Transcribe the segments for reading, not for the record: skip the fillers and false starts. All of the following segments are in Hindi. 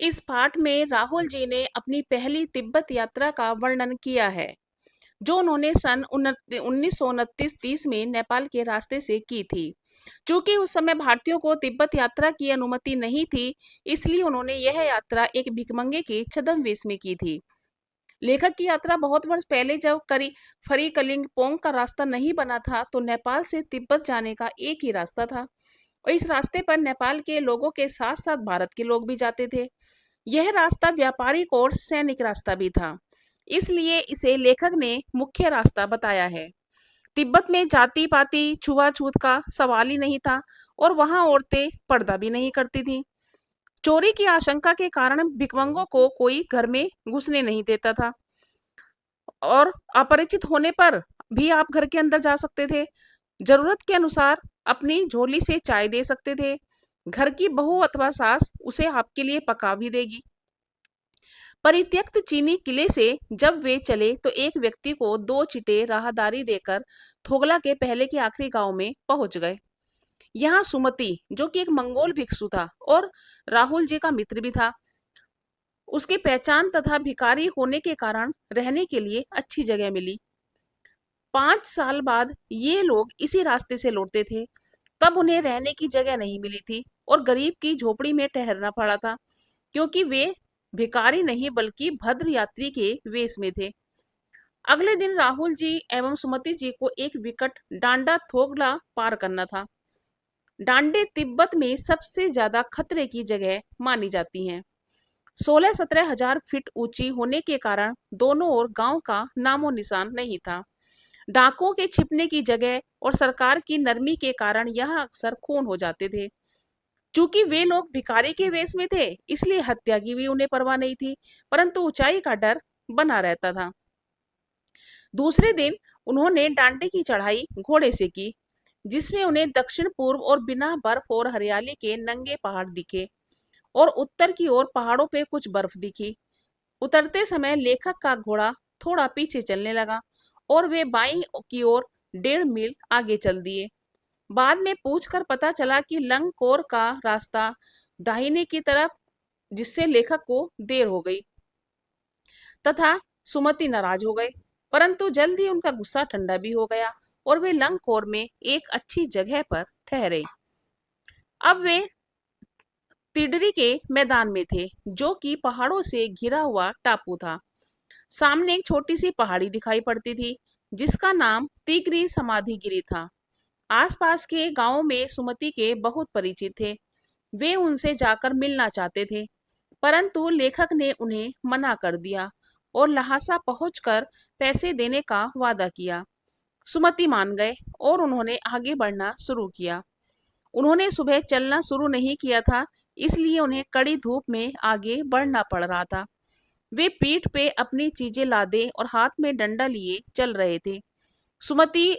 इस पाठ में राहुल जी ने अपनी पहली तिब्बत यात्रा का वर्णन किया है, जो उन्होंने सन 1929-30 में नेपाल के रास्ते से की थी। चूंकि उस समय भारतीयों को तिब्बत यात्रा की अनुमति नहीं थी, इसलिए उन्होंने यह यात्रा एक भिखमंगे के छद्मवेश में की थी। लेखक की यात्रा बहुत वर्ष पहले जब फरी कलिंगपोंग का रास्ता नहीं बना था, तो नेपाल से तिब्बत जाने का एक ही रास्ता था और इस रास्ते पर नेपाल के लोगों के साथ साथ भारत के लोग भी जाते थे। यह रास्ता व्यापारिक और सैनिक रास्ता भी था, इसलिए इसे लेखक ने मुख्य रास्ता बताया है। तिब्बत में जाति पाति छुआछूत का सवाल ही नहीं था और वहां औरतें पर्दा भी नहीं करती थीं। चोरी की आशंका के कारण भिखमंगों को कोई घर में घुसने नहीं देता था और अपरिचित होने पर भी आप घर के अंदर जा सकते थे। जरूरत के अनुसार अपनी झोली से चाय दे सकते थे। घर की बहू अथवा सास उसे आपके लिए पका भी देगी। परित्यक्त चीनी किले से जब वे चले तो एक व्यक्ति को 2 चिटे राहदारी देकर थोगला के पहले के आखिरी गांव में पहुंच गए। यहाँ सुमति, जो कि एक मंगोल भिक्षु था और राहुल जी का मित्र भी था, उसकी पहचान तथा भिखारी होने के कारण रहने के लिए अच्छी जगह मिली। 5 साल बाद ये लोग इसी रास्ते से लौटते थे। तब उन्हें रहने की जगह नहीं मिली थी और गरीब की झोपड़ी में ठहरना पड़ा था, क्योंकि वे भिखारी नहीं बल्कि भद्र यात्री के वेश में थे। अगले दिन राहुल जी एवं सुमति जी को एक विकट डांडा थोगला पार करना था। डांडे तिब्बत में सबसे ज्यादा खतरे की जगह मानी जाती हैं। 16-17 हजार फीट ऊंची होने के कारण दोनों ओर गांव का नामो निशान नहीं था। डाकुओं के छिपने की जगह और सरकार की नरमी के कारण यह अक्सर खून हो जाते थे। चूंकि वे लोग भिखारी के वेश में थे, इसलिए हत्या की भी उन्हें परवाह नहीं थी, परंतु ऊंचाई का डर बना रहता था। दूसरे दिन उन्होंने डांडे की चढ़ाई घोड़े से की, जिसमें उन्हें दक्षिण पूर्व और बिना बर्फ और हरियाली के नंगे पहाड़ दिखे और उत्तर की ओर पहाड़ों पे कुछ बर्फ दिखी। उतरते समय लेखक का घोड़ा थोड़ा पीछे चलने लगा और वे बाईं की ओर 1.5 मील आगे चल दिए। बाद में पूछकर पता चला कि लंगकोर का रास्ता दाहिने की तरफ, जिससे लेखक को देर हो गई तथा सुमति नाराज हो गए, परंतु जल्द ही उनका गुस्सा ठंडा भी हो गया और वे लंगकोर में एक अच्छी जगह पर ठहरे। अब वे तिडरी के मैदान में थे, जो कि पहाड़ों से घिरा हुआ टापू था। सामने एक छोटी सी पहाड़ी दिखाई पड़ती थी, जिसका नाम तिगरी समाधिगिरी था। आसपास के गांवों में सुमति के बहुत परिचित थे। वे उनसे जाकर मिलना चाहते थे, परंतु लेखक ने उन्हें मना कर दिया और लहासा पहुंचकर पैसे देने का वादा किया। सुमति मान गए और उन्होंने आगे बढ़ना शुरू किया। उन्होंने सुबह चलना शुरू नहीं किया था, इसलिए उन्हें कड़ी धूप में आगे बढ़ना पड़ रहा था। वे पीठ पे अपनी चीजें लादे और हाथ में डंडा लिए चल रहे थे। सुमति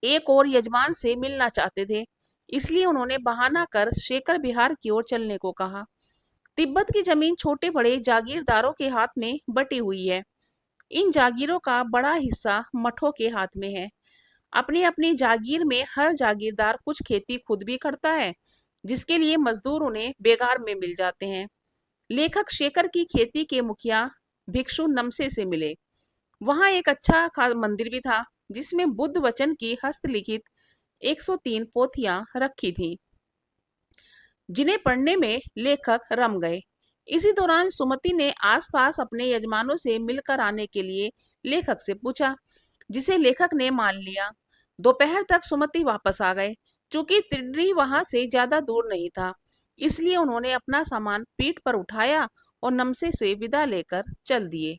एक और यजमान से मिलना चाहते थे, इसलिए उन्होंने बहाना कर शेखर बिहार की ओर चलने को कहा। तिब्बत की जमीन छोटे बड़े जागीरदारों के हाथ में बटी हुई है। इन जागीरों का बड़ा हिस्सा मठों के हाथ में है। अपनी अपनी जागीर में हर जागीरदार कुछ खेती खुद भी करता है, जिसके लिए मजदूर उन्हें बेगार में मिल जाते हैं। लेखक शेखर की खेती के मुखिया भिक्षु नमसे से मिले। वहां एक अच्छा मंदिर भी था, जिसमें बुद्ध वचन की हस्तलिखित 103 पोथियां रखी थीं, जिन्हें पढ़ने में लेखक रम गए। इसी दौरान सुमति ने आसपास अपने यजमानों से मिलकर आने के लिए लेखक से पूछा, जिसे लेखक ने मान लिया। दोपहर तक सुमति वापस आ गए। चूंकि तिडरी वहां से ज्यादा दूर नहीं था, इसलिए उन्होंने अपना सामान पीठ पर उठाया और नमसे से विदा लेकर चल दिए।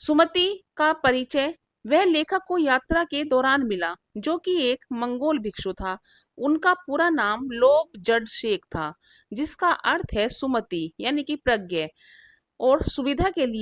सुमति का परिचय वह लेखक को यात्रा के दौरान मिला, जो कि एक मंगोल भिक्षु था। उनका पूरा नाम लोब जड शेख था, जिसका अर्थ है सुमति यानी कि प्रज्ञ, और सुविधा के लिए